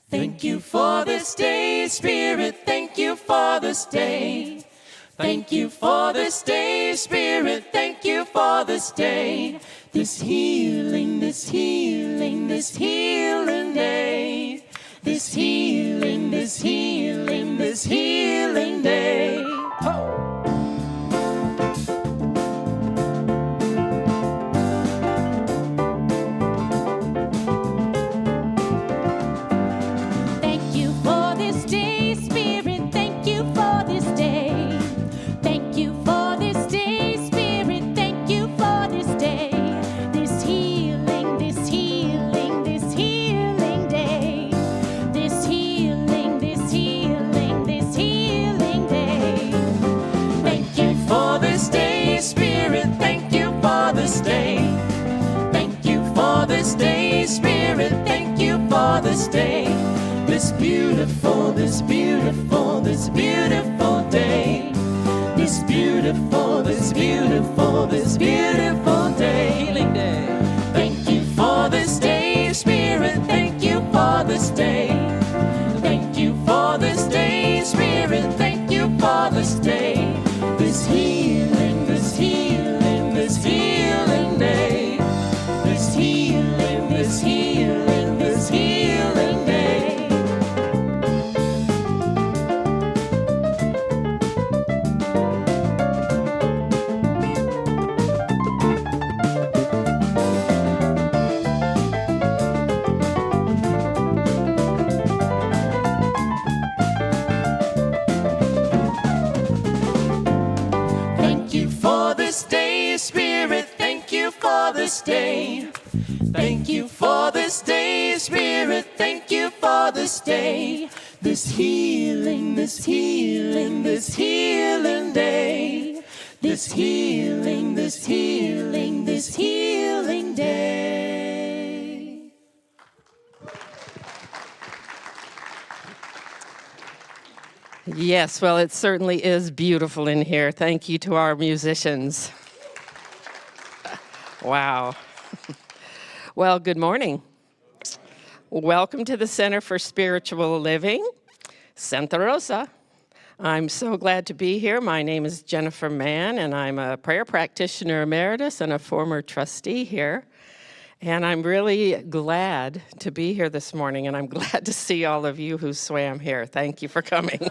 Thank you for this day, Spirit, thank you for this day. Thank you for this day, Spirit, thank you for this day. This healing, this healing, this healing day. This healing, this healing, this healing day. Oh. This day, this beautiful, this beautiful, this beautiful day. This beautiful, this beautiful, this beautiful day. Healing day. Thank you for this day, Spirit, thank you for this day. Thank you for this day, Spirit, thank you for this day. This healing, this healing, this healing day. This healing, this healing, this healing day. Thank you for this day, Spirit, thank you for this day. Thank you for this day, Spirit, thank you for this day. This healing, this healing, this healing day. This healing, this healing, this healing day. Yes, well, it certainly is beautiful in here. Thank you to our musicians. Wow. Well, good morning. Welcome to the Center for Spiritual Living, Santa Rosa. I'm so glad to be here. My name is Jennifer Mann, and I'm a prayer practitioner emeritus and a former trustee here. And I'm really glad to be here this morning, and I'm glad to see all of you who swam here. Thank you for coming.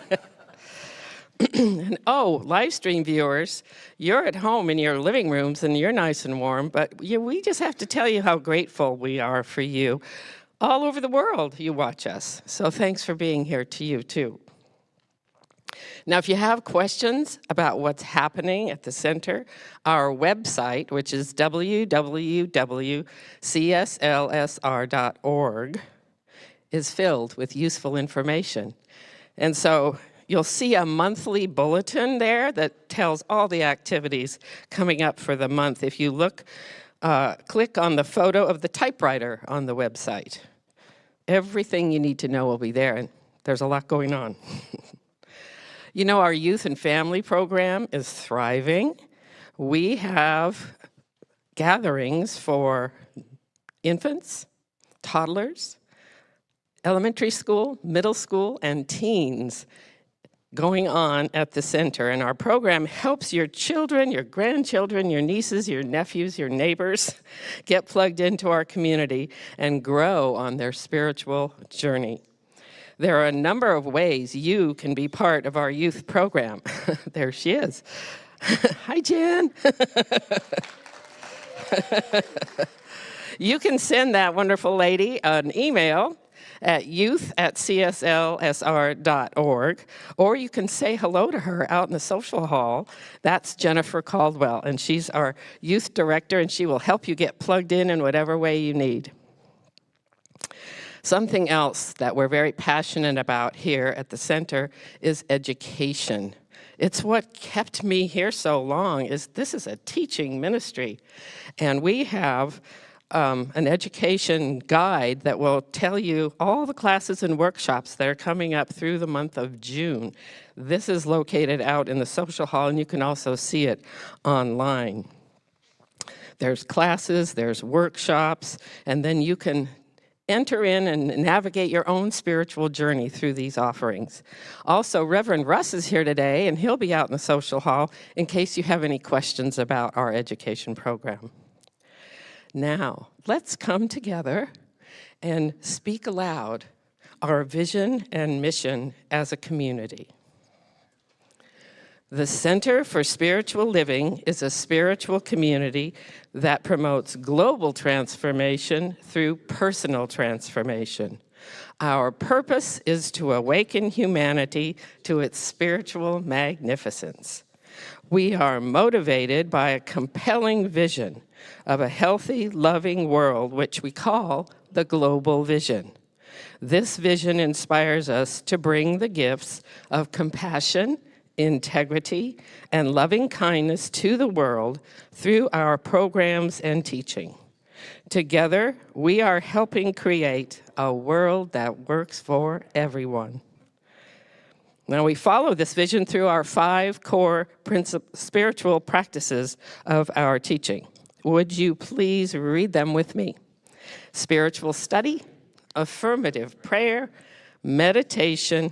And, oh, live stream viewers, you're at home in your living rooms and you're nice and warm, but we just have to tell you how grateful we are for you. All over the world, you watch us. So thanks for being here to you, too. Now, if you have questions about what's happening at the center, our website, which is www.cslsr.org, is filled with useful information. And so you'll see a monthly bulletin there that tells all the activities coming up for the month. If you look, click on the photo of the typewriter on the website. Everything you need to know will be there, and there's a lot going on. You know, our youth and family program is thriving. We have gatherings for infants, toddlers, elementary school, middle school, and teens going on at the center. And our program helps your children, your grandchildren, your nieces, your nephews, your neighbors get plugged into our community and grow on their spiritual journey. There are a number of ways you can be part of our youth program. There she is. Hi, Jen. You can send that wonderful lady an email at youth@cslsr.org, or you can say hello to her out in the social hall. That's Jennifer Caldwell, and she's our youth director, and she will help you get plugged in whatever way you need. Something else that we're very passionate about here at the center is education. It's what kept me here so long. This is a teaching ministry, and we have an education guide that will tell you all the classes and workshops that are coming up through the month of June. This is located out in the social hall, and you can also see it online. There's classes, there's workshops, and then you can enter in and navigate your own spiritual journey through these offerings. Also, Reverend Russ is here today, and he'll be out in the social hall in case you have any questions about our education program. Now, let's come together and speak aloud our vision and mission as a community. The Center for Spiritual Living is a spiritual community that promotes global transformation through personal transformation. Our purpose is to awaken humanity to its spiritual magnificence. We are motivated by a compelling vision of a healthy, loving world, which we call the global vision. This vision inspires us to bring the gifts of compassion, integrity, and loving kindness to the world through our programs and teaching. Together, we are helping create a world that works for everyone. Now, we follow this vision through our 5 core spiritual practices of our teaching. Would you please read them with me? Spiritual study, affirmative prayer, meditation,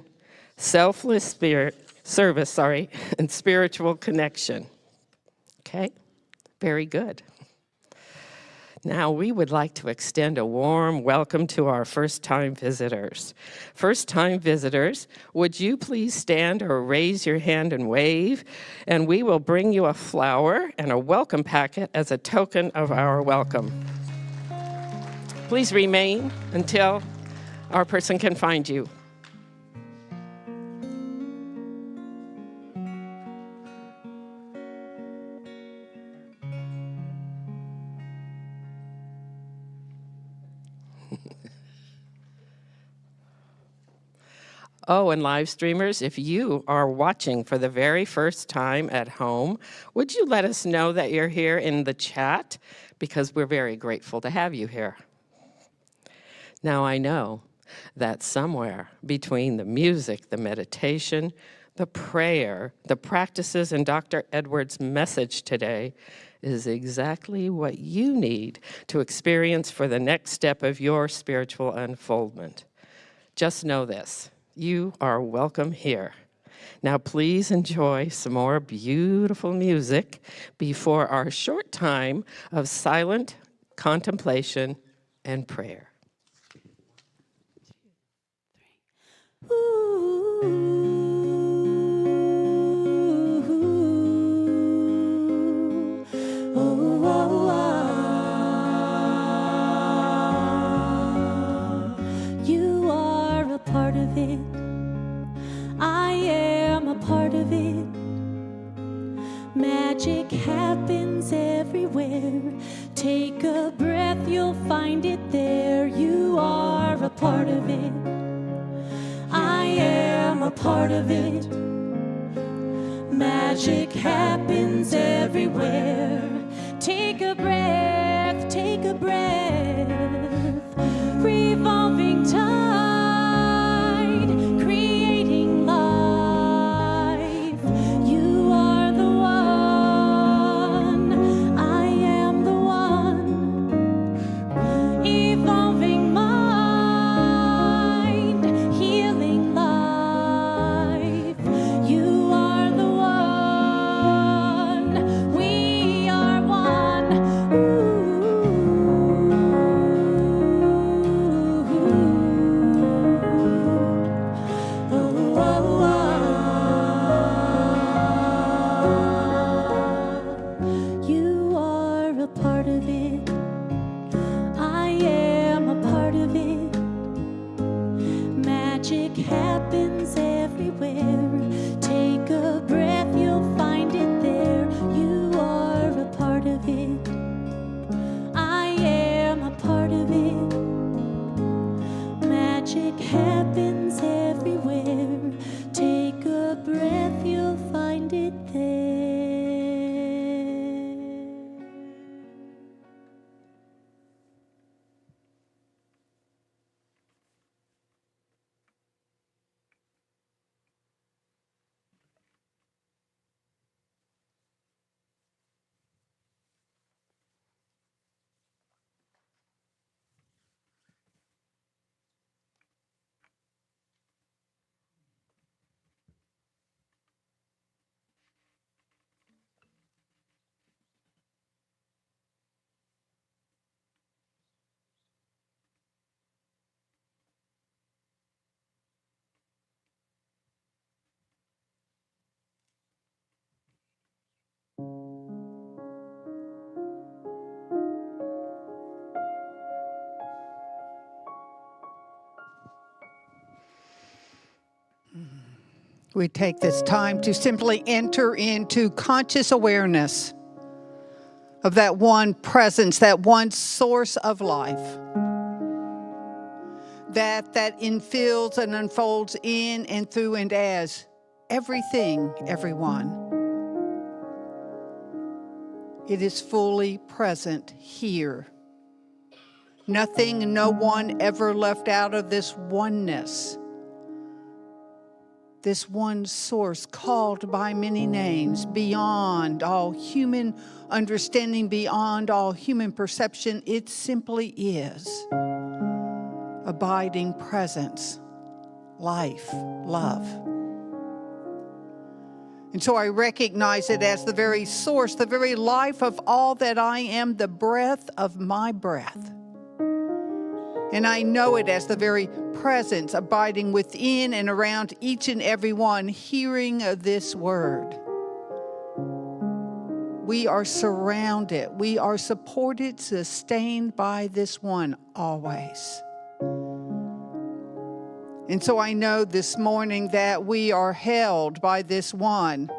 selfless service, and spiritual connection. Okay, very good. Now, we would like to extend a warm welcome to our first-time visitors. First-time visitors, would you please stand or raise your hand and wave, and we will bring you a flower and a welcome packet as a token of our welcome. Please remain until our person can find you. Oh, and live streamers, if you are watching for the very first time at home, would you let us know that you're here in the chat? Because we're very grateful to have you here. Now, I know that somewhere between the music, the meditation, the prayer, the practices, and Dr. Edwards' message today is exactly what you need to experience for the next step of your spiritual unfoldment. Just know this. You are welcome here. Now, please enjoy some more beautiful music before our short time of silent contemplation and prayer. You are a part of it. I am a part of it. Magic happens everywhere. Take a breath, you'll find it there. You are a part of it. I am a part of it. Magic happens everywhere. Take a breath, take a breath. Revolving tide, creating life. You are the one, I am the one. Evolving mind, healing life. You are the one, we are one. Ooh. We take this time to simply enter into conscious awareness of that one presence, that one source of life, that infills and unfolds in and through and as everything, everyone. It is fully present here. Nothing, no one ever left out of this oneness. This one source called by many names, beyond all human understanding, beyond all human perception. It simply is abiding presence, life, love. And so I recognize it as the very source, the very life of all that I am, the breath of my breath. And I know it as the very presence abiding within and around each and every one hearing this word. We are surrounded, we are supported, sustained by this one always. And so I know this morning that we are held by this one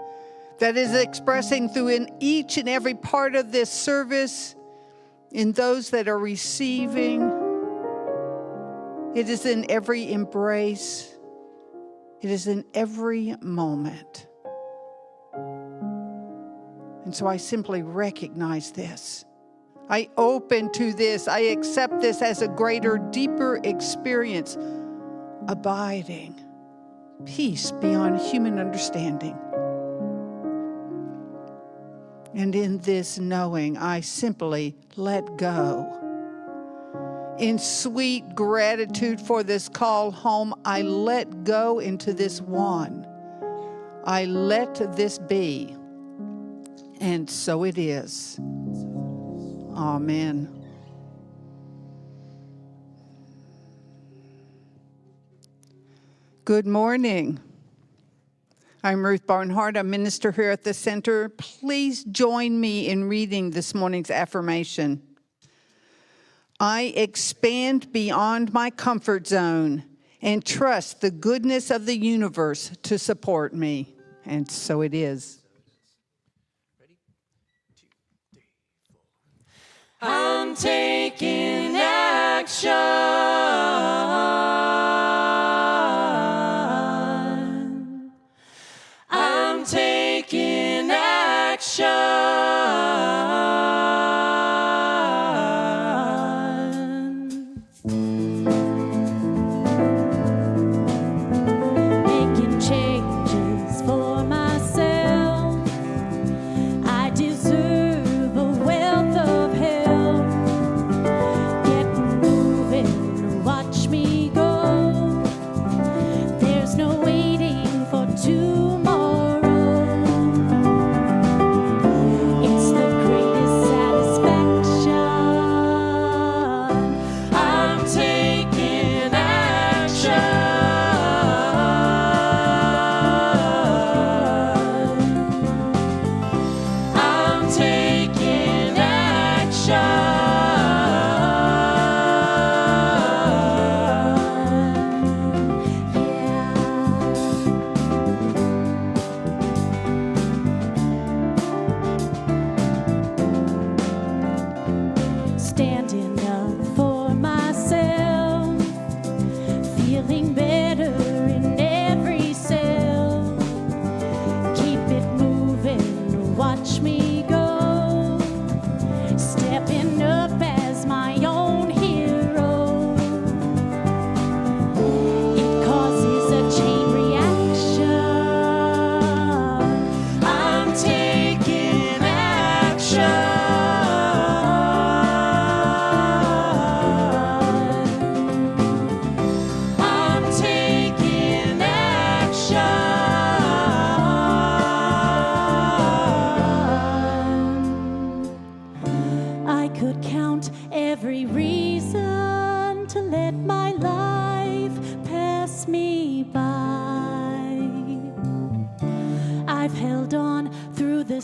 that is expressing through in each and every part of this service, in those that are receiving. It is in every embrace. It is in every moment. And so I simply recognize this. I open to this. I accept this as a greater, deeper experience. Abiding. Peace beyond human understanding. And in this knowing, I simply let go. In sweet gratitude for this call home, I let go into this one. I let this be. And so it is. Amen. Good morning. I'm Ruth Barnhart, a minister here at the center. Please join me in reading this morning's affirmation. I expand beyond my comfort zone and trust the goodness of the universe to support me. And so it is. Ready? 2, 3, 4. I'm taking action. I'm taking action.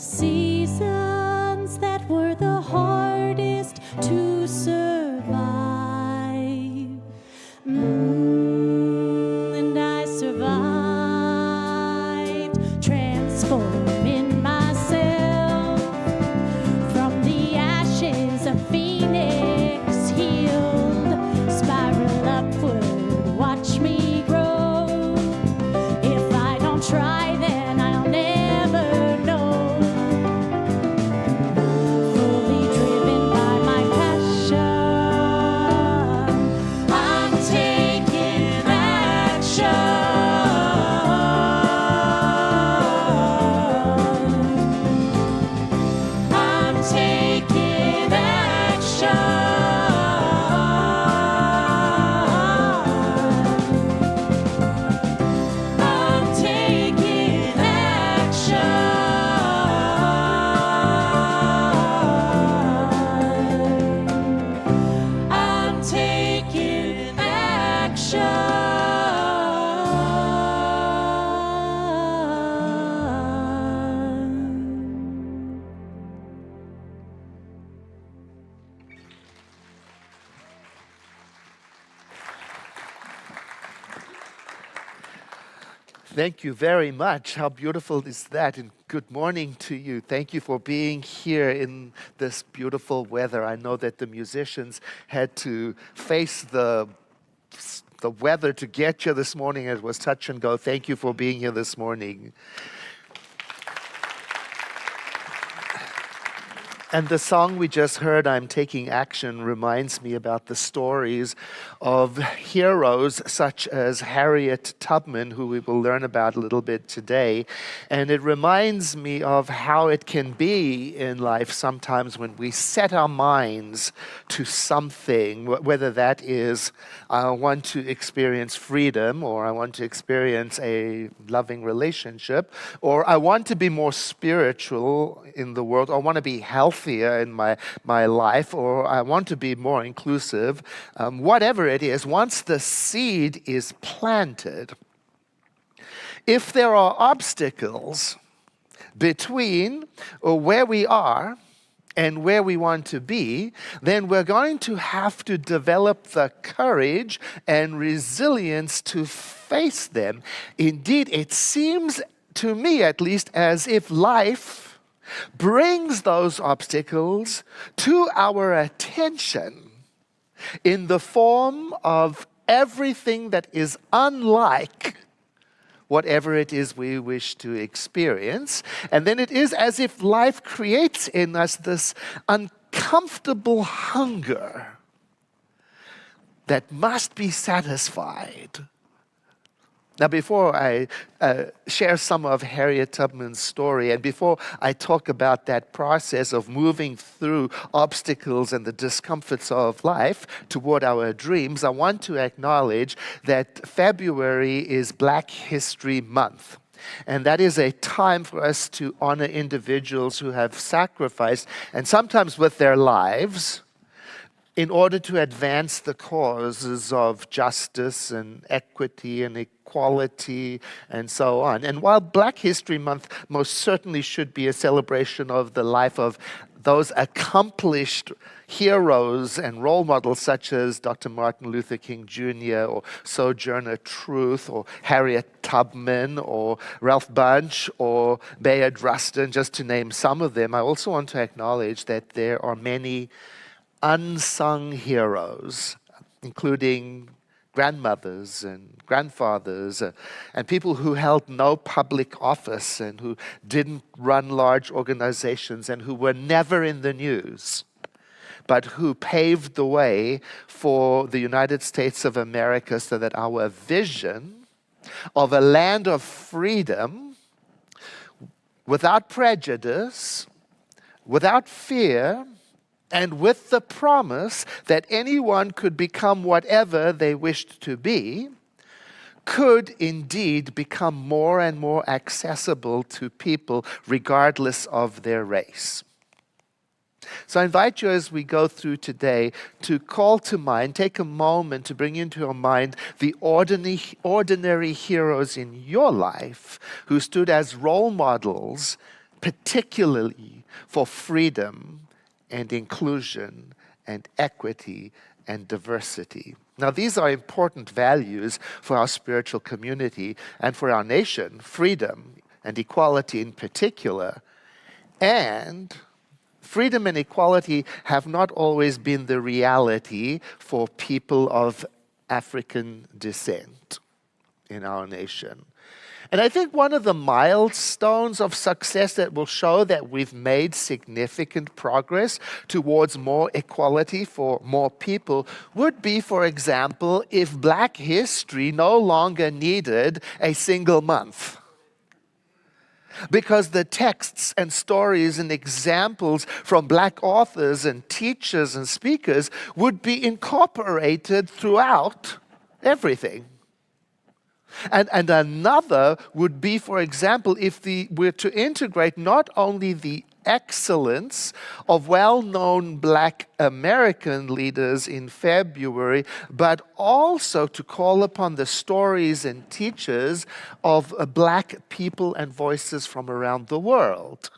seasons that were the hardest to survive. And I survived, transforming myself from the ashes of phoenix healed. Spiral upward, watch me grow. If I don't try, then I'll never know. Fully driven by my passion, I'm taking action. I'm taking action. I'm taking action. I'm taking action. Thank you very much. How beautiful is that? And good morning to you. Thank you for being here in this beautiful weather. I know that the musicians had to face the weather to get here this morning. It was touch and go. Thank you for being here this morning. And the song we just heard, I'm Taking Action, reminds me about the stories of heroes such as Harriet Tubman, who we will learn about a little bit today. And it reminds me of how it can be in life sometimes when we set our minds to something, whether that is, I want to experience freedom, or I want to experience a loving relationship, or I want to be more spiritual in the world, or I want to be healthier in my life, or I want to be more inclusive. Whatever it is, once the seed is planted, if there are obstacles between where we are and where we want to be, then we're going to have to develop the courage and resilience to face them. Indeed, it seems to me, at least, as if life brings those obstacles to our attention in the form of everything that is unlike whatever it is we wish to experience. And then it is as if life creates in us this uncomfortable hunger that must be satisfied. Now, before I share some of Harriet Tubman's story, and before I talk about that process of moving through obstacles and the discomforts of life toward our dreams, I want to acknowledge that February is Black History Month. And that is a time for us to honor individuals who have sacrificed, and sometimes with their lives, in order to advance the causes of justice and equity and equality and so on. And while Black History Month most certainly should be a celebration of the life of those accomplished heroes and role models such as Dr. Martin Luther King Jr. or Sojourner Truth or Harriet Tubman or Ralph Bunche or Bayard Rustin, just to name some of them, I also want to acknowledge that there are many unsung heroes, including grandmothers and grandfathers and people who held no public office and who didn't run large organizations and who were never in the news, but who paved the way for the United States of America so that our vision of a land of freedom without prejudice, without fear, and with the promise that anyone could become whatever they wished to be, could indeed become more and more accessible to people regardless of their race. So I invite you as we go through today to call to mind, take a moment to bring into your mind the ordinary heroes in your life who stood as role models particularly for freedom and inclusion and equity and diversity. Now, these are important values for our spiritual community and for our nation, freedom and equality in particular. And freedom and equality have not always been the reality for people of African descent in our nation. And I think one of the milestones of success that will show that we've made significant progress towards more equality for more people would be, for example, if Black history no longer needed a single month. Because the texts and stories and examples from Black authors and teachers and speakers would be incorporated throughout everything. And another would be, for example, if we're to integrate not only the excellence of well-known Black American leaders in February, but also to call upon the stories and teachers of Black people and voices from around the world.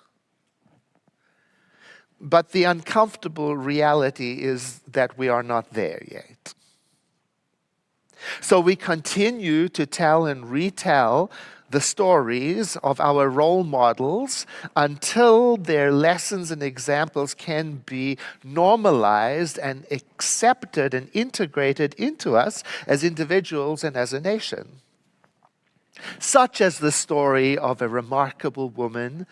But the uncomfortable reality is that we are not there yet. So we continue to tell and retell the stories of our role models until their lessons and examples can be normalized and accepted and integrated into us as individuals and as a nation. Such as the story of a remarkable woman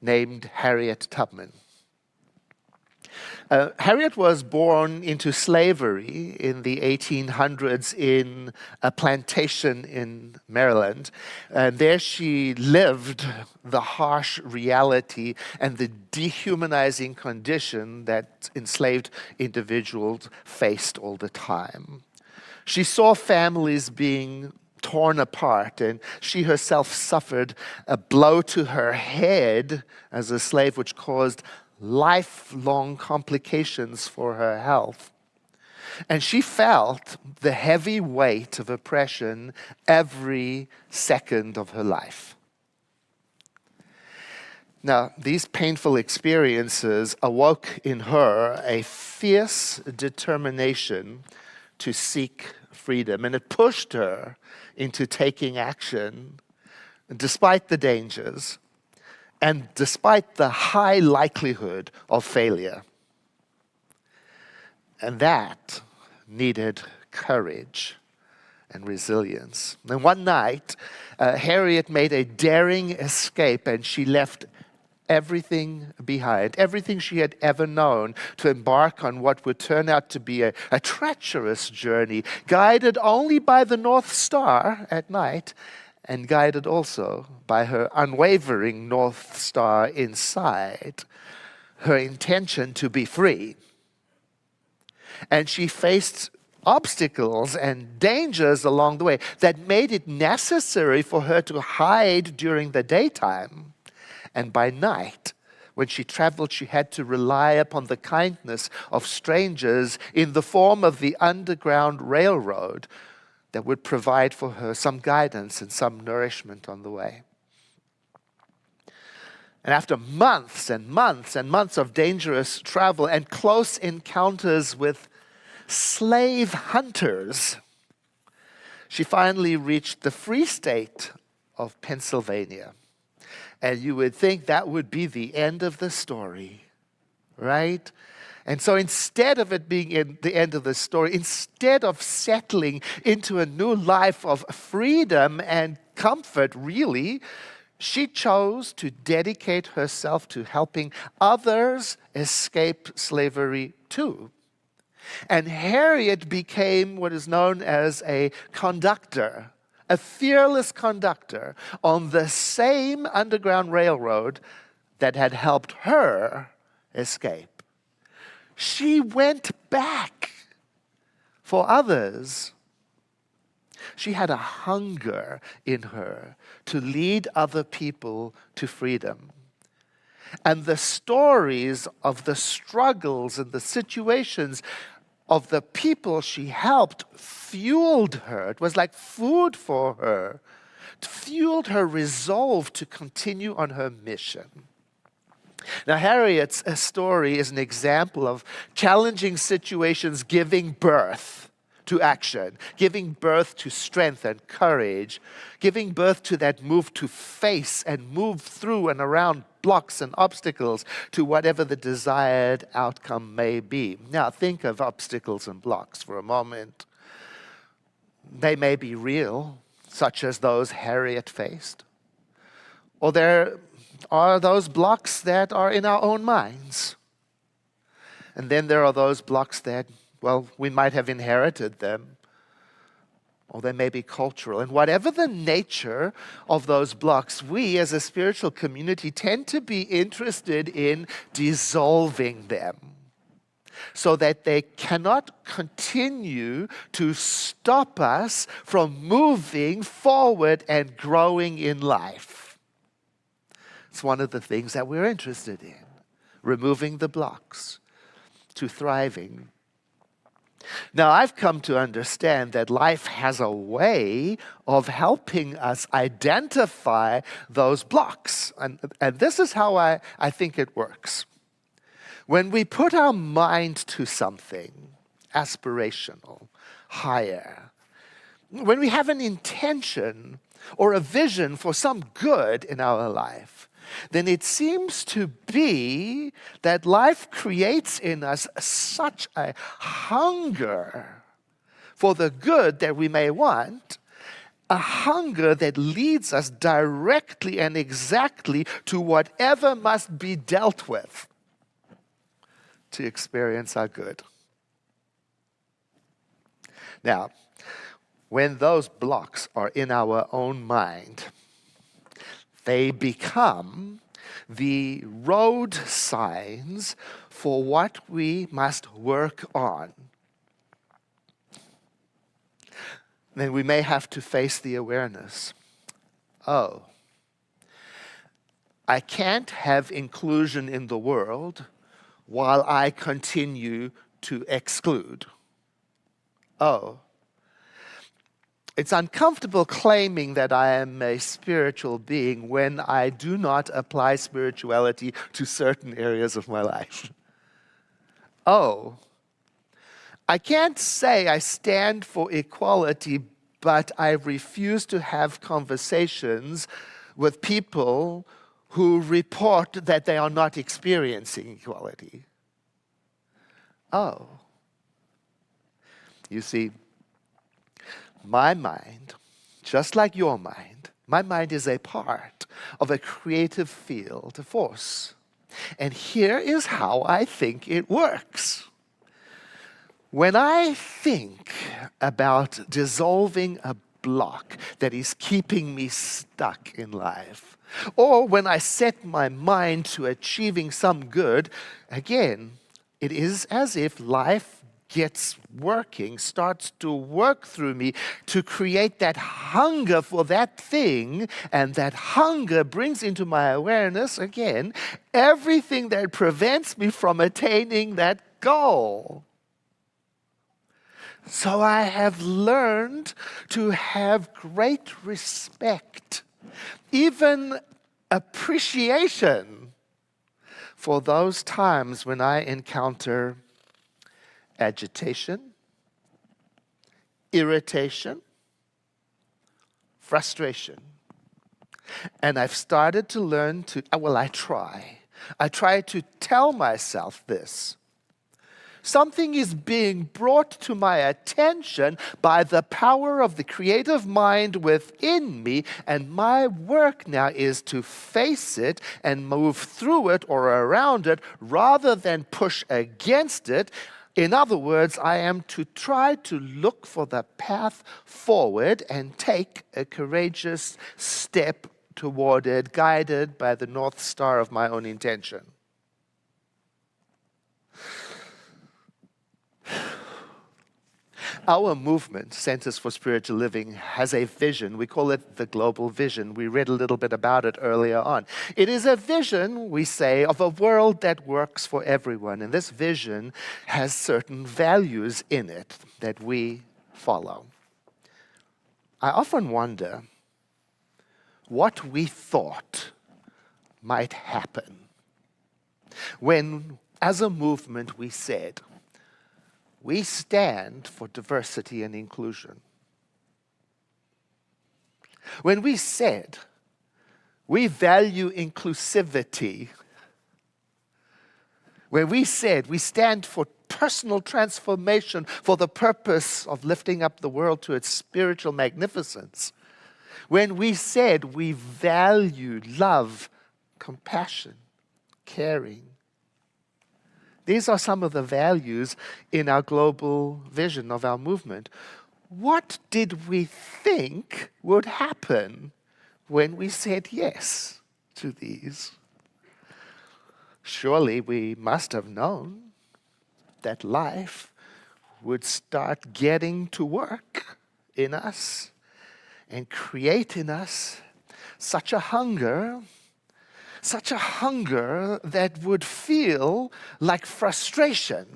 named Harriet Tubman. Harriet was born into slavery in the 1800s in a plantation in Maryland. And there she lived the harsh reality and the dehumanizing condition that enslaved individuals faced all the time. She saw families being torn apart, and she herself suffered a blow to her head as a slave, which caused lifelong complications for her health. And she felt the heavy weight of oppression every second of her life. Now, these painful experiences awoke in her a fierce determination to seek freedom, and it pushed her into taking action despite the dangers and despite the high likelihood of failure. And that needed courage and resilience. And one night, Harriet made a daring escape, and she left everything behind, everything she had ever known, to embark on what would turn out to be a treacherous journey, guided only by the North Star at night, and guided also by her unwavering North Star inside, her intention to be free. And she faced obstacles and dangers along the way that made it necessary for her to hide during the daytime. And by night, when she traveled, she had to rely upon the kindness of strangers in the form of the Underground Railroad that would provide for her some guidance and some nourishment on the way. And after months and months and months of dangerous travel and close encounters with slave hunters, she finally reached the free state of Pennsylvania. And you would think that would be the end of the story, right? And so instead of it being the end of the story, instead of settling into a new life of freedom and comfort, really, she chose to dedicate herself to helping others escape slavery too. And Harriet became what is known as a conductor, a fearless conductor on the same Underground Railroad that had helped her escape. She went back for others. She had a hunger in her to lead other people to freedom. And the stories of the struggles and the situations of the people she helped fueled her. It was like food for her fueled her resolve to continue on her mission. Now, Harriet's story is an example of challenging situations giving birth to action, giving birth to strength and courage, giving birth to that move to face and move through and around blocks and obstacles to whatever the desired outcome may be. Now, think of obstacles and blocks for a moment. They may be real, such as those Harriet faced, or there are those blocks that are in our own minds. And then there are those blocks that, well, we might have inherited them, or they may be cultural. And whatever the nature of those blocks, we as a spiritual community tend to be interested in dissolving them so that they cannot continue to stop us from moving forward and growing in life. It's one of the things that we're interested in, removing the blocks to thriving. Now, I've come to understand that life has a way of helping us identify those blocks. And this is how I think it works. When we put our mind to something aspirational, higher, when we have an intention or a vision for some good in our life, then it seems to be that life creates in us such a hunger for the good that we may want, a hunger that leads us directly and exactly to whatever must be dealt with to experience our good. Now, when those blocks are in our own mind, they become the road signs for what we must work on. Then we may have to face the awareness. Oh, I can't have inclusion in the world while I continue to exclude. Oh, it's uncomfortable claiming that I am a spiritual being when I do not apply spirituality to certain areas of my life. Oh, I can't say I stand for equality, but I refuse to have conversations with people who report that they are not experiencing equality. Oh, you see, my mind, just like your mind, my mind is a part of a creative field, a force. And here is how I think it works. When I think about dissolving a block that is keeping me stuck in life, or when I set my mind to achieving some good, again, it is as if life gets working, starts to work through me to create that hunger for that thing, and that hunger brings into my awareness, again, everything that prevents me from attaining that goal. So I have learned to have great respect, even appreciation for those times when I encounter agitation, irritation, frustration. And I've started to learn to, I try to tell myself this. Something is being brought to my attention by the power of the creative mind within me, and my work now is to face it and move through it or around it rather than push against it. In other words, I am to try to look for the path forward and take a courageous step toward it, guided by the North Star of my own intention. Our movement, Centers for Spiritual Living, has a vision. We call it the global vision. We read a little bit about it earlier on. It is a vision, we say, of a world that works for everyone. And this vision has certain values in it that we follow. I often wonder, what we thought might happen when, as a movement, we said, we stand for diversity and inclusion. When we said, we value inclusivity. When we said, we stand for personal transformation for the purpose of lifting up the world to its spiritual magnificence. When we said, we value love, compassion, caring. These are some of the values in our global vision of our movement. What did we think would happen when we said yes to these? Surely we must have known that life would start getting to work in us and create in us such a hunger that would feel like frustration.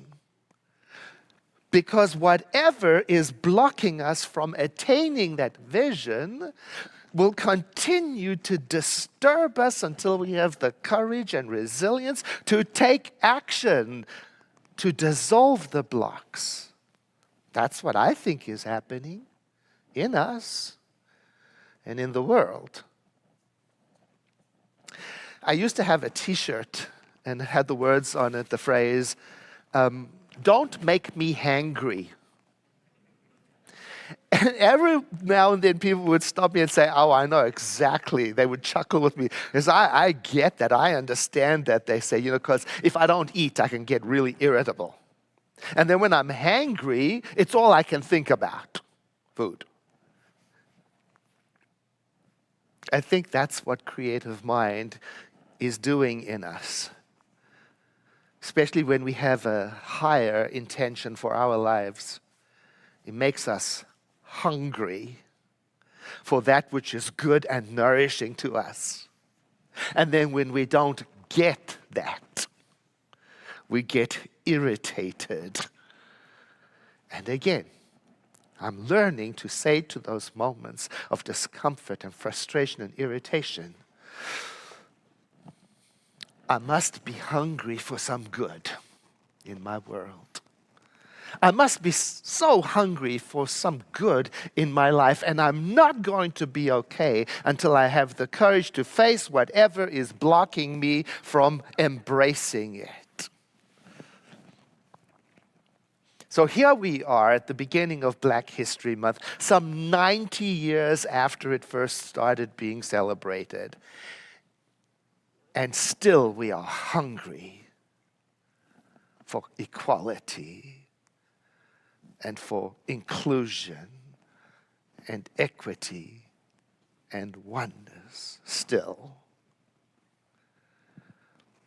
Because whatever is blocking us from attaining that vision will continue to disturb us until we have the courage and resilience to take action, to dissolve the blocks. That's what I think is happening in us and in the world. I used to have a t-shirt and it had the words on it, the phrase, "Don't make me hangry." And every now and then people would stop me and say, "Oh, I know exactly." They would chuckle with me. Because I get that, I understand that. They say, because if I don't eat, I can get really irritable. And then when I'm hangry, it's all I can think about, food. I think that's what creative mind is doing in us. Especially when we have a higher intention for our lives. It makes us hungry for that which is good and nourishing to us. And then when we don't get that, we get irritated. And again, I'm learning to say to those moments of discomfort and frustration and irritation, I must be hungry for some good in my world. I must be so hungry for some good in my life, and I'm not going to be okay until I have the courage to face whatever is blocking me from embracing it. So here we are at the beginning of Black History Month, some 90 years after it first started being celebrated. And still we are hungry for equality and for inclusion and equity and oneness still.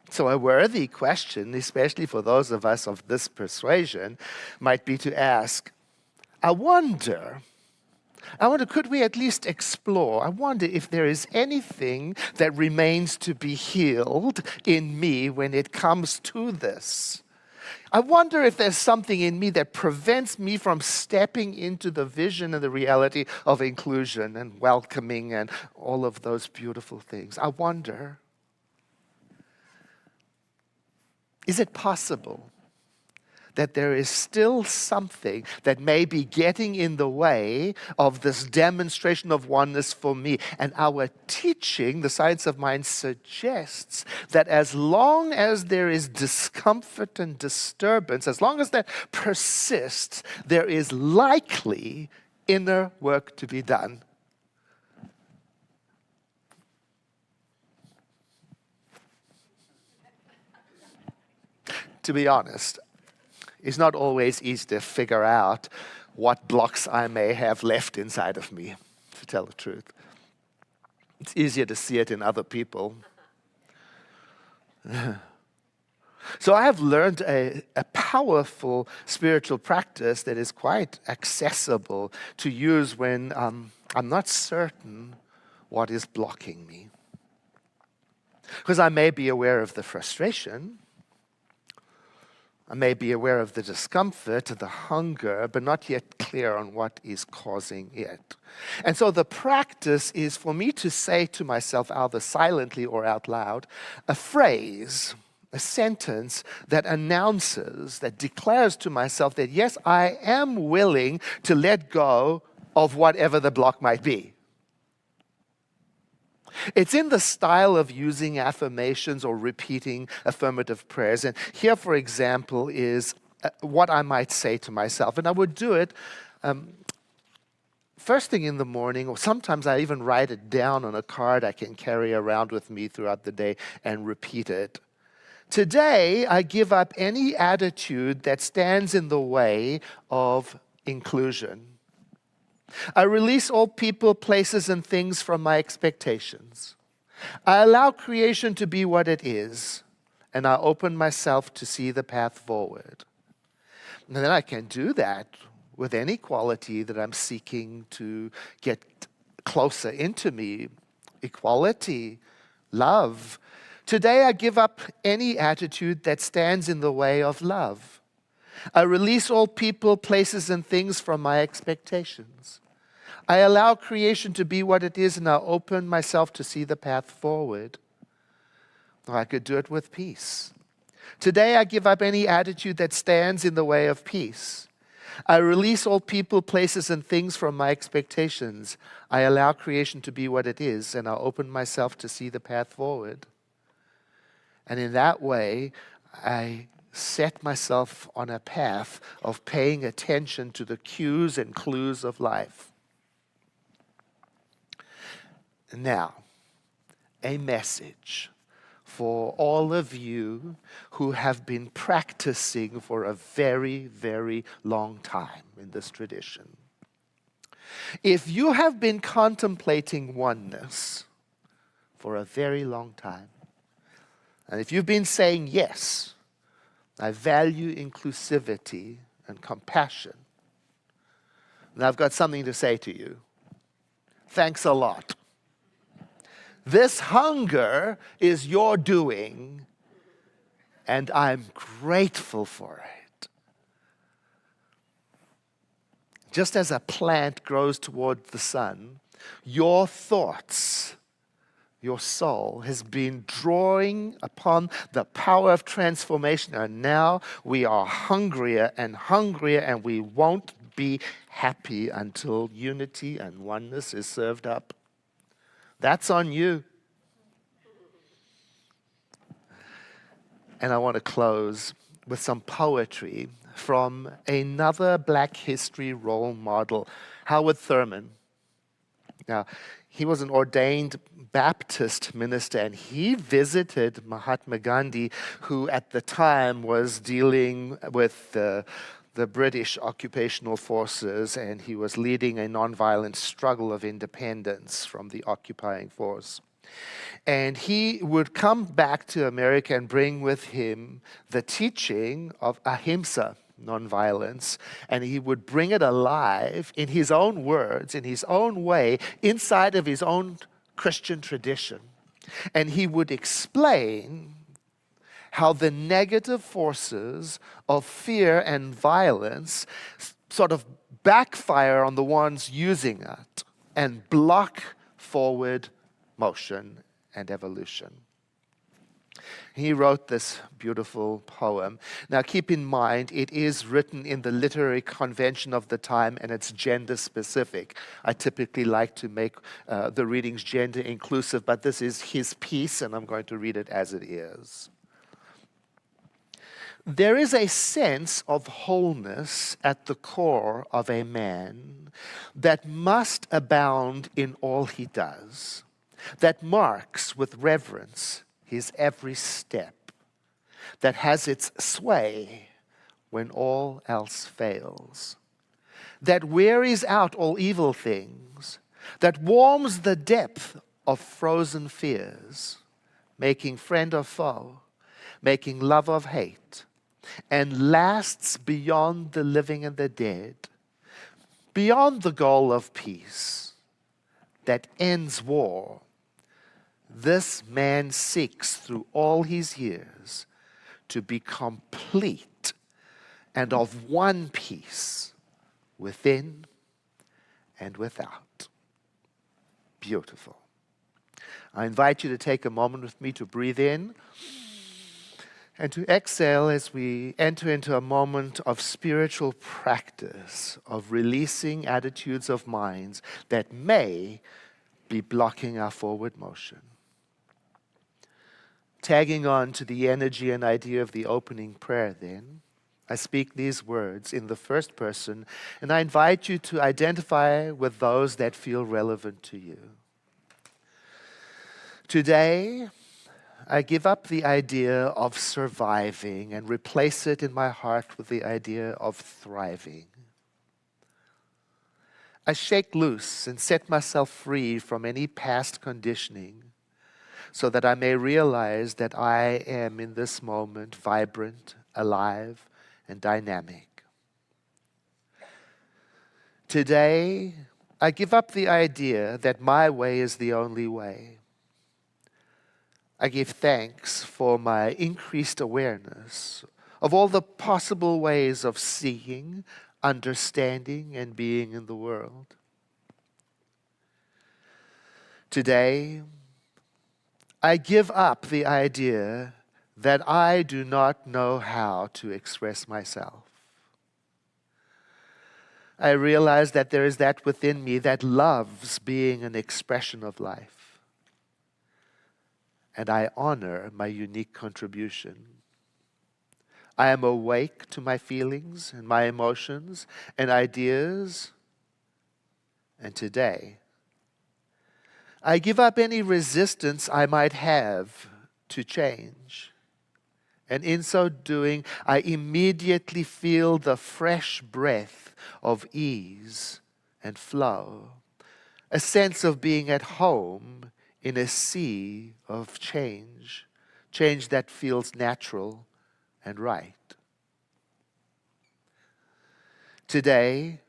So a worthy question, especially for those of us of this persuasion, might be to ask, I wonder, could we at least explore? I wonder if there is anything that remains to be healed in me when it comes to this. I wonder if there's something in me that prevents me from stepping into the vision and the reality of inclusion and welcoming and all of those beautiful things. I wonder, is it possible that there is still something that may be getting in the way of this demonstration of oneness for me? And our teaching, the science of mind, suggests that as long as there is discomfort and disturbance, as long as that persists, there is likely inner work to be done. To be honest, it's not always easy to figure out what blocks I may have left inside of me, to tell the truth. It's easier to see it in other people. So I have learned a powerful spiritual practice that is quite accessible to use when I'm not certain what is blocking me. Because I may be aware of the frustration, I may be aware of the discomfort, the hunger, but not yet clear on what is causing it. And so the practice is for me to say to myself, either silently or out loud, a phrase, a sentence that announces, that declares to myself that yes, I am willing to let go of whatever the block might be. It's in the style of using affirmations or repeating affirmative prayers. And here, for example, is what I might say to myself. And I would do it first thing in the morning, or sometimes I even write it down on a card I can carry around with me throughout the day and repeat it. Today, I give up any attitude that stands in the way of inclusion. I release all people, places, and things from my expectations. I allow creation to be what it is, and I open myself to see the path forward. And then I can do that with any quality that I'm seeking to get closer into me. Equality, love. Today I give up any attitude that stands in the way of love. I release all people, places, and things from my expectations. I allow creation to be what it is, and I open myself to see the path forward. Or I could do it with peace. Today I give up any attitude that stands in the way of peace. I release all people, places, and things from my expectations. I allow creation to be what it is, and I open myself to see the path forward. And in that way, I set myself on a path of paying attention to the cues and clues of life. Now, a message for all of you who have been practicing for a very, very long time in this tradition. If you have been contemplating oneness for a very long time, and if you've been saying, yes, I value inclusivity and compassion, then I've got something to say to you. Thanks a lot. This hunger is your doing, and I'm grateful for it. Just as a plant grows toward the sun, your thoughts, your soul has been drawing upon the power of transformation, and now we are hungrier, and we won't be happy until unity and oneness is served up. That's on you. And I want to close with some poetry from another Black history role model, Howard Thurman. Now, he was an ordained Baptist minister, and he visited Mahatma Gandhi, who at the time was dealing with the British occupational forces, and he was leading a nonviolent struggle of independence from the occupying force. And he would come back to America and bring with him the teaching of ahimsa, nonviolence, and he would bring it alive in his own words, in his own way, inside of his own Christian tradition. And he would explain how the negative forces of fear and violence sort of backfire on the ones using it and block forward motion and evolution. He wrote this beautiful poem. Now keep in mind, it is written in the literary convention of the time, and it's gender specific. I typically like to make the readings gender inclusive, but this is his piece, and I'm going to read it as it is. There is a sense of wholeness at the core of a man that must abound in all he does, that marks with reverence his every step, that has its sway when all else fails, that wearies out all evil things, that warms the depth of frozen fears, making friend of foe, making love of hate, and lasts beyond the living and the dead, beyond the goal of peace that ends war. This man seeks through all his years to be complete and of one piece within and without. Beautiful. I invite you to take a moment with me to breathe in and to exhale as we enter into a moment of spiritual practice, of releasing attitudes of minds that may be blocking our forward motion. Tagging on to the energy and idea of the opening prayer then, I speak these words in the first person, and I invite you to identify with those that feel relevant to you. Today, I give up the idea of surviving and replace it in my heart with the idea of thriving. I shake loose and set myself free from any past conditioning so that I may realize that I am in this moment vibrant, alive, and dynamic. Today, I give up the idea that my way is the only way. I give thanks for my increased awareness of all the possible ways of seeing, understanding, and being in the world. Today, I give up the idea that I do not know how to express myself. I realize that there is that within me that loves being an expression of life. And I honor my unique contribution. I am awake to my feelings and my emotions and ideas. And today, I give up any resistance I might have to change. And in so doing, I immediately feel the fresh breath of ease and flow, a sense of being at home in a sea of change, change that feels natural and right. Today,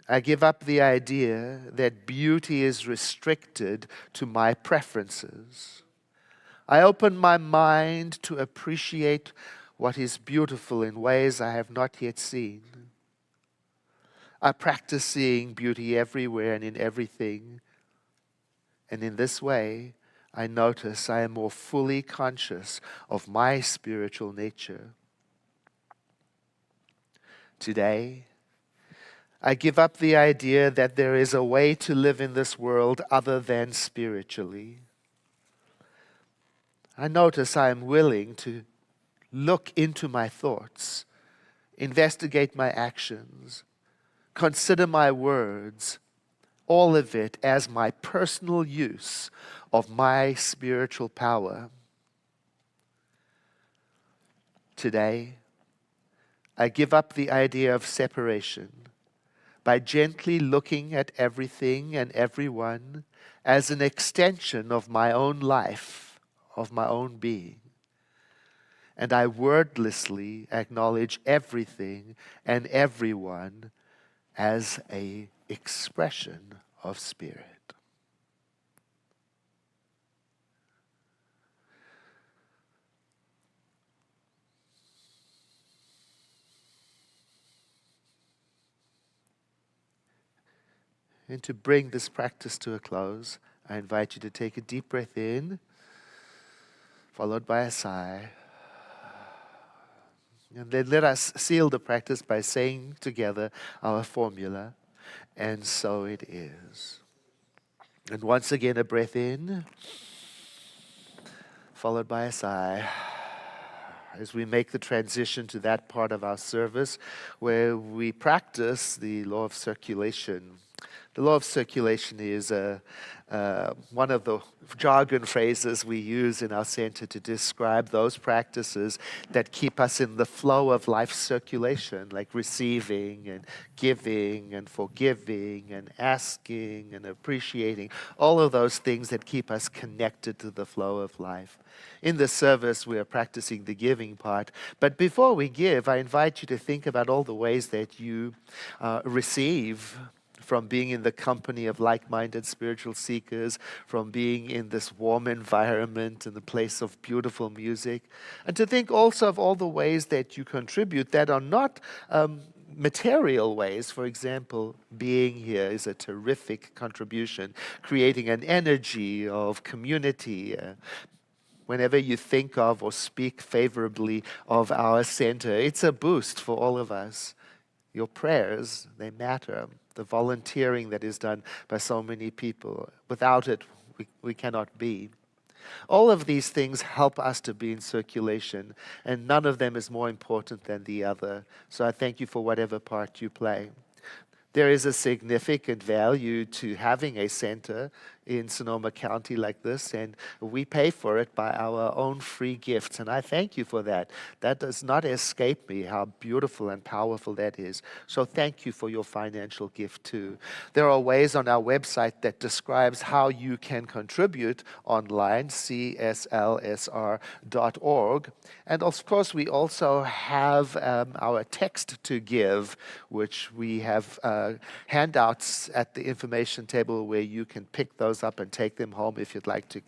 I give up the idea that beauty is restricted to my preferences. I open my mind to appreciate what is beautiful in ways I have not yet seen. I practice seeing beauty everywhere and in everything. And in this way, I notice I am more fully conscious of my spiritual nature. Today, I give up the idea that there is a way to live in this world other than spiritually. I notice I am willing to look into my thoughts, investigate my actions, consider my words, all of it as my personal use of my spiritual power. Today, I give up the idea of separation by gently looking at everything and everyone as an extension of my own life, of my own being. And I wordlessly acknowledge everything and everyone as an expression of spirit. And to bring this practice to a close, I invite you to take a deep breath in, followed by a sigh. And then let us seal the practice by saying together our formula, and so it is. And once again, a breath in, followed by a sigh, as we make the transition to that part of our service where we practice the law of circulation. The law of circulation is one of the jargon phrases we use in our center to describe those practices that keep us in the flow of life circulation, like receiving and giving and forgiving and asking and appreciating, all of those things that keep us connected to the flow of life. In the service, we are practicing the giving part. But before we give, I invite you to think about all the ways that you receive from being in the company of like-minded spiritual seekers, from being in this warm environment, in the place of beautiful music, and to think also of all the ways that you contribute that are not material ways. For example, being here is a terrific contribution, creating an energy of community. Whenever you think of or speak favorably of our center, it's a boost for all of us. Your prayers, they matter. The volunteering that is done by so many people, without it, we cannot be. All of these things help us to be in circulation, and none of them is more important than the other. So I thank you for whatever part you play. There is a significant value to having a center in Sonoma County like this, and we pay for it by our own free gifts, and I thank you for that. That does not escape me, how beautiful and powerful that is. So thank you for your financial gift too. There are ways on our website that describes how you can contribute online, CSLSR.org, and of course we also have our text to give, which we have handouts at the information table where you can pick those up and take them home if you'd like to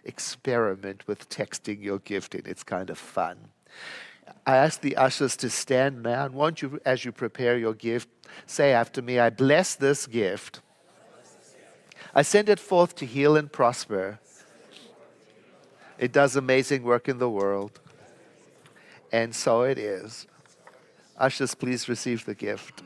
experiment with texting your gift in. It's kind of fun. I ask the ushers to stand now, and won't you, as you prepare your gift, say after me, I bless this gift. I send it forth to heal and prosper. It does amazing work in the world. And so it is. Ushers, please receive the gift.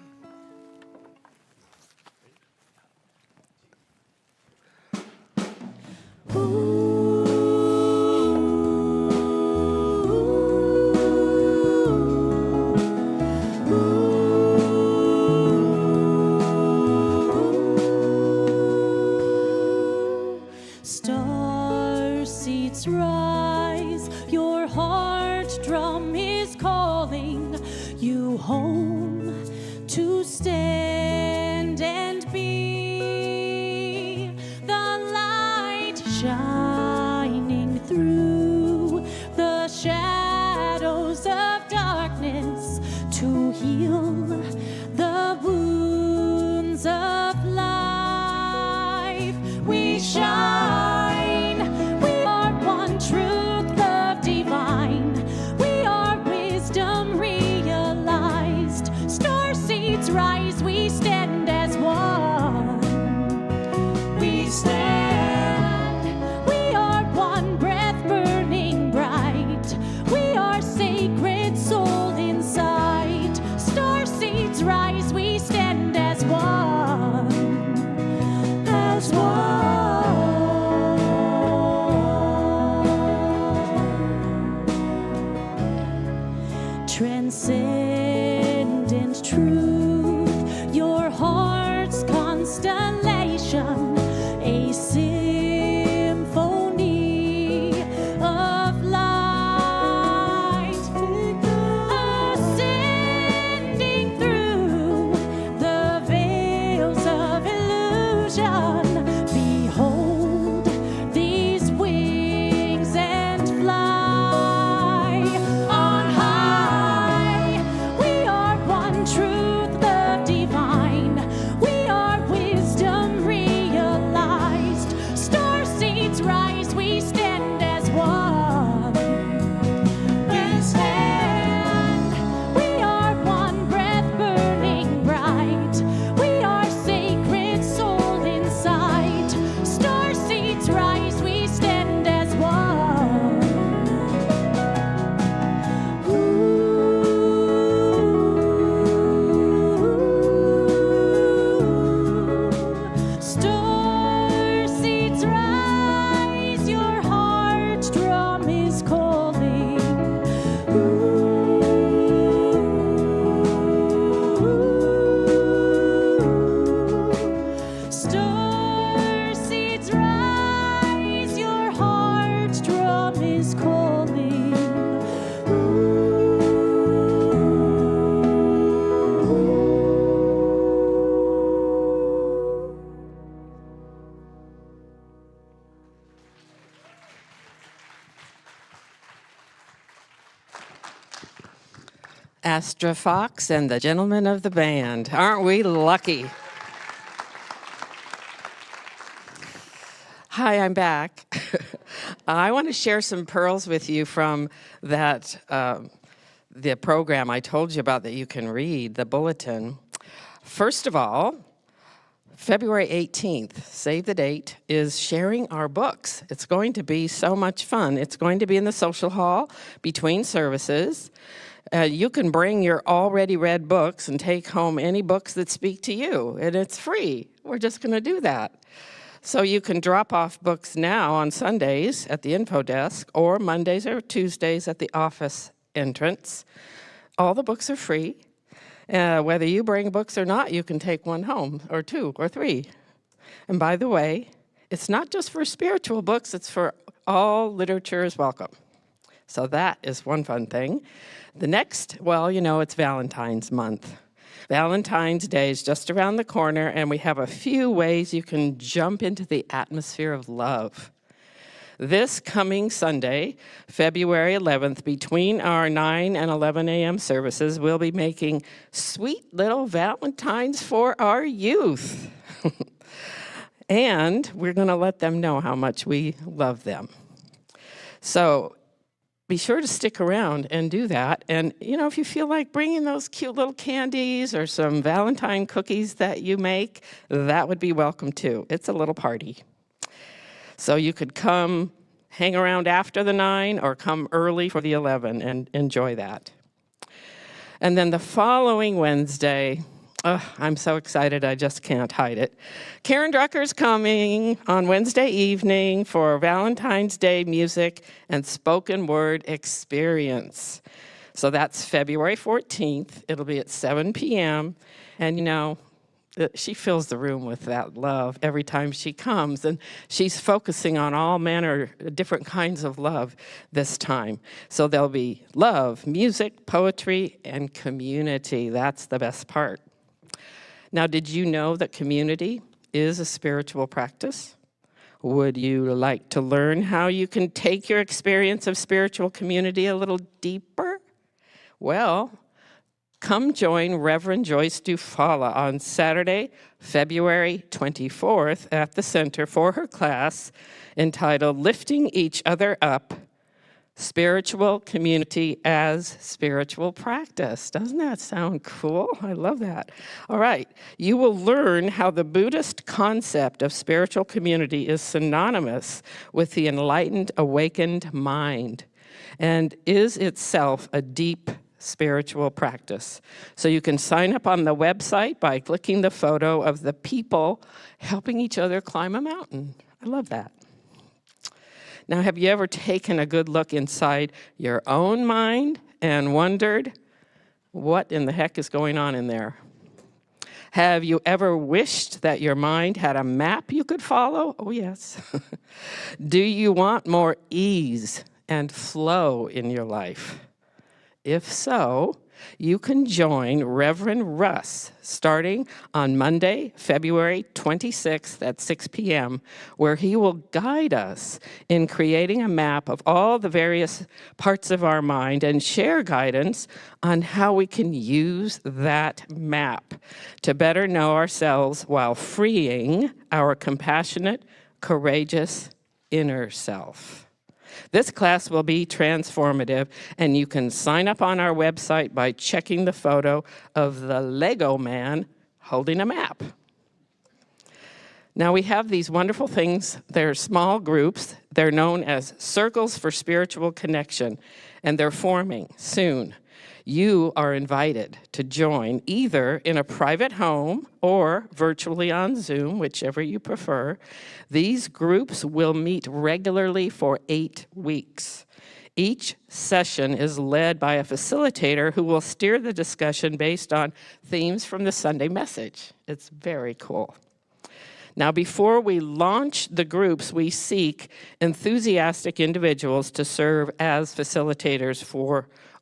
Star seeds rise, your heart drum is calling you home to stand and be the light shining through the shadows of darkness to heal the wounds of life. We shine, we are one truth, love divine. We are wisdom realized. Star seeds rise, we stand as one. We stand, we are one breath burning bright. We are sacred soul inside. Star seeds rise, we stand as one. As one. Transcendent truth, your heart's constellation, a symphony of light, ascending through the veils of illusion. Behold these wings and fly on high. We are one truth, love divine. We are wisdom realized. Star seeds rise, we stand as one. We stand, we are one breath burning bright. We are sacred soul inside. Star seeds rise, we stand as one. Star seeds rise, your heart's drum is calling. Star seeds rise, your heart's drum is calling. Astra Fox and the gentlemen of the band. Aren't we lucky? Hi, I'm back. I want to share some pearls with you from that the program I told you about that you can read, the bulletin. First of all, February 18th, save the date, is sharing our books. It's going to be so much fun. It's going to be in the social hall between services. You can bring your already read books and take home any books that speak to you, and it's free. We're just going to do that. So you can drop off books now on Sundays at the info desk or Mondays or Tuesdays at the office entrance. All the books are free. Whether you bring books or not, you can take one home, or two, or three. And by the way, it's not just for spiritual books, it's for all literature is welcome. So that is one fun thing. The next, well, you know, it's Valentine's month. Valentine's Day is just around the corner, and we have a few ways you can jump into the atmosphere of love. This coming Sunday, February 11th, between our 9 and 11 a.m. services, we'll be making sweet little Valentines for our youth. And we're going to let them know how much we love them. So be sure to stick around and do that. And, you know, if you feel like bringing those cute little candies or some Valentine cookies that you make, that would be welcome too. It's a little party. So you could come hang around after the 9 or come early for the 11 and enjoy that. And then the following Wednesday, I'm so excited I just can't hide it. Karen Drucker's coming on Wednesday evening for Valentine's Day music and spoken word experience. So that's February 14th. It'll be at 7 p.m. And you know, she fills the room with that love every time she comes, and she's focusing on all manner, different kinds of love this time. So there'll be love, music, poetry, and community. That's the best part. Now, did you know that community is a spiritual practice? Would you like to learn how you can take your experience of spiritual community a little deeper? Well, come join Reverend Joyce Dufala on Saturday, February 24th at the center for her class entitled Lifting Each Other Up, Spiritual Community as Spiritual Practice. Doesn't that sound cool? I love that. All right, you will learn how the Buddhist concept of spiritual community is synonymous with the enlightened, awakened mind and is itself a deep spiritual practice. So you can sign up on the website by clicking the photo of the people helping each other climb a mountain. I love that. Now, have you ever taken a good look inside your own mind and wondered what in the heck is going on in there? Have you ever wished that your mind had a map you could follow? Oh, yes. Do you want more ease and flow in your life? If so, you can join Reverend Russ starting on Monday, February 26th at 6 p.m., where he will guide us in creating a map of all the various parts of our mind and share guidance on how we can use that map to better know ourselves while freeing our compassionate, courageous inner self. This class will be transformative, and you can sign up on our website by checking the photo of the Lego man holding a map. Now, we have these wonderful things. They're small groups. They're known as Circles for Spiritual Connection, and they're forming soon. You are invited to join either in a private home or virtually on Zoom, whichever you prefer. These groups will meet regularly for 8 weeks. Each session is led by a facilitator who will steer the discussion based on themes from the Sunday message. It's very cool. Now, before we launch the groups, we seek enthusiastic individuals to serve as facilitators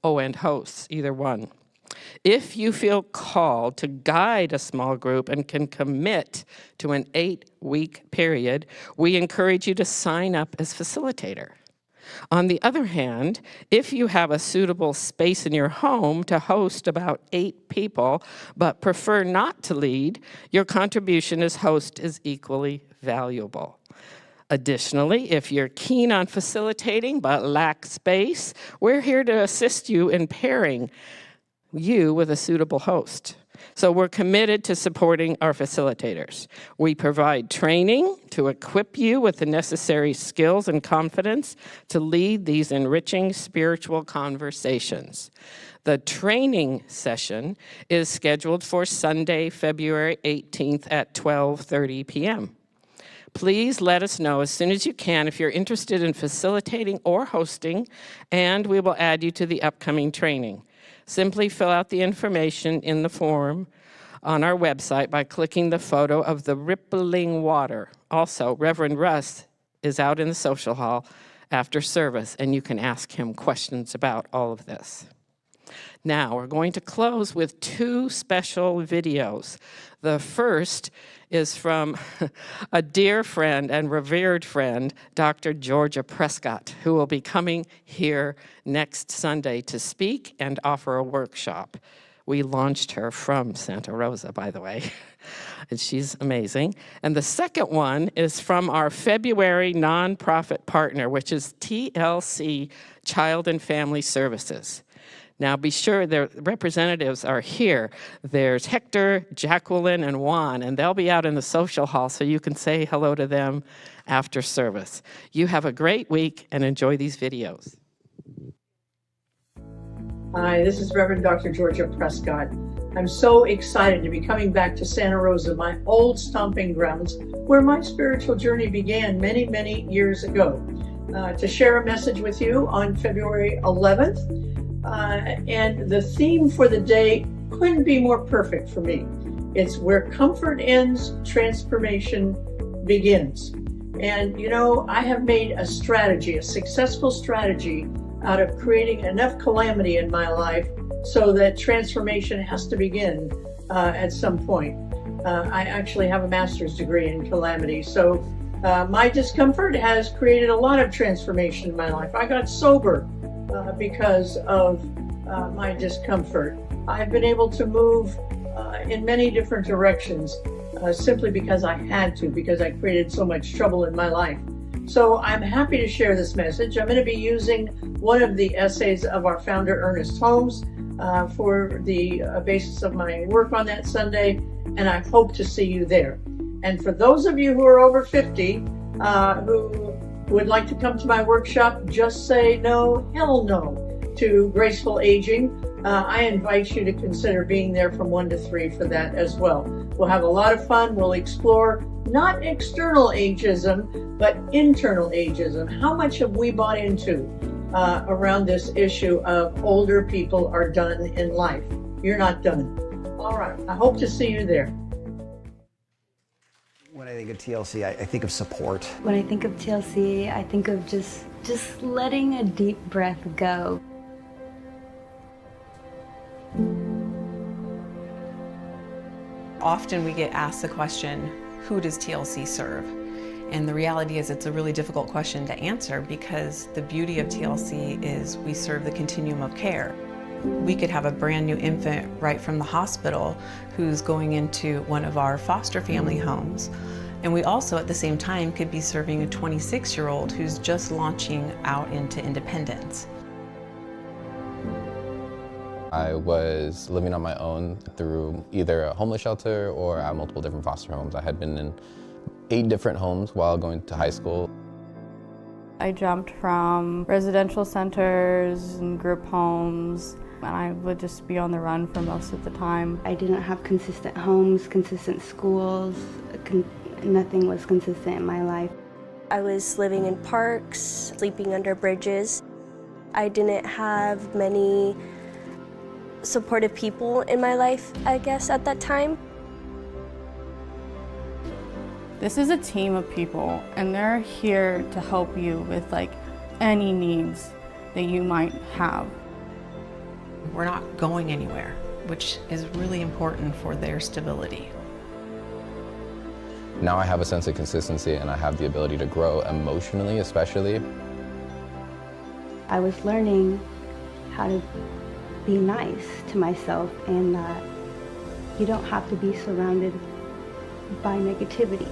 and hosts, either one. If you feel called to guide a small group and can commit to an 8-week period, we encourage you to sign up as facilitator. On the other hand, if you have a suitable space in your home to host about 8 people, but prefer not to lead, your contribution as host is equally valuable. Additionally, if you're keen on facilitating but lack space, we're here to assist you in pairing you with a suitable host. So we're committed to supporting our facilitators. We provide training to equip you with the necessary skills and confidence to lead these enriching spiritual conversations. The training session is scheduled for Sunday, February 18th at 12:30 p.m. Please let us know as soon as you can if you're interested in facilitating or hosting, and we will add you to the upcoming training. Simply fill out the information in the form on our website by clicking the photo of the rippling water. Also, Reverend Russ is out in the social hall after service, and you can ask him questions about all of this. Now, we're going to close with two special videos. The first is from a dear friend and revered friend, Dr. Georgia Prescott, who will be coming here next Sunday to speak and offer a workshop. We launched her from Santa Rosa, by the way, and she's amazing. And the second one is from our February nonprofit partner, which is TLC Child and Family Services. Now, be sure their representatives are here. There's Hector, Jacqueline, and Juan, and they'll be out in the social hall, so you can say hello to them after service. You have a great week, and enjoy these videos. Hi, this is Reverend Dr. Georgia Prescott. I'm so excited to be coming back to Santa Rosa, my old stomping grounds, where my spiritual journey began many, many years ago, to share a message with you on February 11th. And the theme for the day couldn't be more perfect for me. It's where comfort ends, transformation begins. And you know, I have made a strategy, a successful strategy, out of creating enough calamity in my life so that transformation has to begin at some point. I actually have a master's degree in calamity, so my discomfort has created a lot of transformation in my life. I got sober because of my discomfort. I've been able to move in many different directions simply because I had to, because I created so much trouble in my life. So I'm happy to share this message. I'm going to be using one of the essays of our founder, Ernest Holmes, for the basis of my work on that Sunday, and I hope to see you there. And for those of you who are over 50, who would like to come to my workshop, just say no, hell no to graceful aging. I invite you to consider being there from 1 to 3 for that as well. We'll have a lot of fun. We'll explore not external ageism, but internal ageism. How much have we bought into around this issue of older people are done in life? You're not done. All right, I hope to see you there. When I think of TLC, I think of support. When I think of TLC, I think of just letting a deep breath go. Often we get asked the question, who does TLC serve? And the reality is it's a really difficult question to answer because the beauty of TLC is we serve the continuum of care. We could have a brand new infant right from the hospital who's going into one of our foster family homes. And we also at the same time could be serving a 26-year-old who's just launching out into independence. I was living on my own through either a homeless shelter or at multiple different foster homes. I had been in 8 different homes while going to high school. I jumped from residential centers and group homes, and I would just be on the run for most of the time. I didn't have consistent homes, consistent schools. Nothing was consistent in my life. I was living in parks, sleeping under bridges. I didn't have many supportive people in my life, I guess, at that time. This is a team of people, and they're here to help you with any needs that you might have. We're not going anywhere, which is really important for their stability. Now I have a sense of consistency and I have the ability to grow emotionally, especially. I was learning how to be nice to myself, and that you don't have to be surrounded by negativity.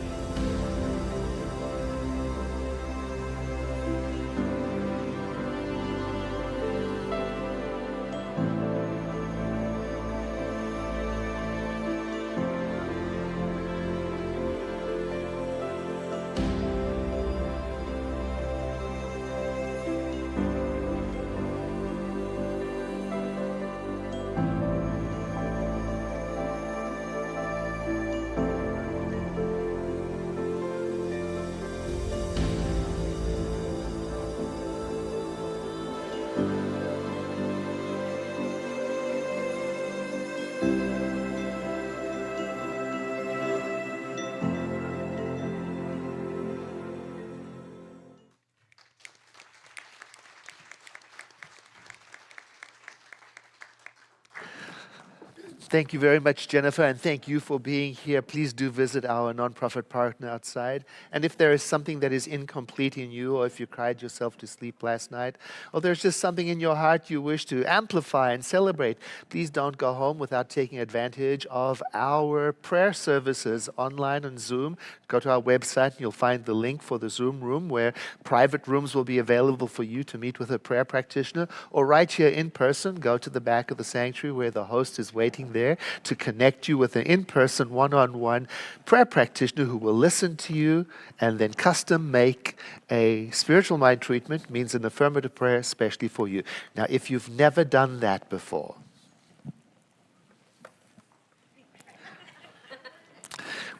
Thank you very much, Jennifer, and thank you for being here. Please do visit our nonprofit partner outside. And if there is something that is incomplete in you, or if you cried yourself to sleep last night, or there's just something in your heart you wish to amplify and celebrate, please don't go home without taking advantage of our prayer services online on Zoom. Go to our website and you'll find the link for the Zoom room where private rooms will be available for you to meet with a prayer practitioner, or right here in person, go to the back of the sanctuary where the host is waiting there to connect you with an in-person, one-on-one prayer practitioner who will listen to you and then custom make a spiritual mind treatment, means an affirmative prayer especially for you. Now, if you've never done that before,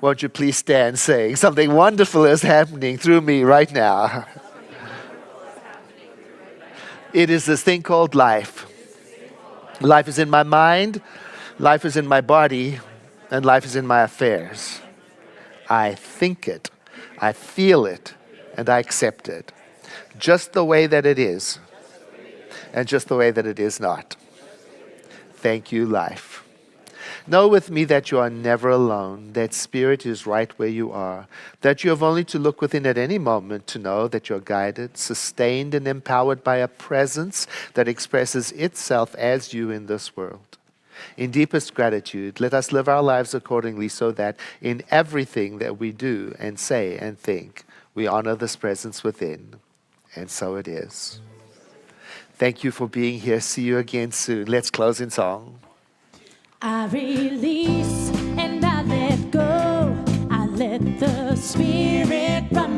won't you please stand saying something wonderful is happening through me right now. It is this thing called life. Life is in my mind, life is in my body, and life is in my affairs. I think it, I feel it, and I accept it. Just the way that it is, and just the way that it is not. Thank you, life. Know with me that you are never alone, that Spirit is right where you are, that you have only to look within at any moment to know that you're guided, sustained, and empowered by a presence that expresses itself as you in this world. In deepest gratitude, let us live our lives accordingly so that in everything that we do and say and think, we honor this presence within. And so it is. Thank you for being here. See you again soon. Let's close in song. I release and I let go. I let the Spirit run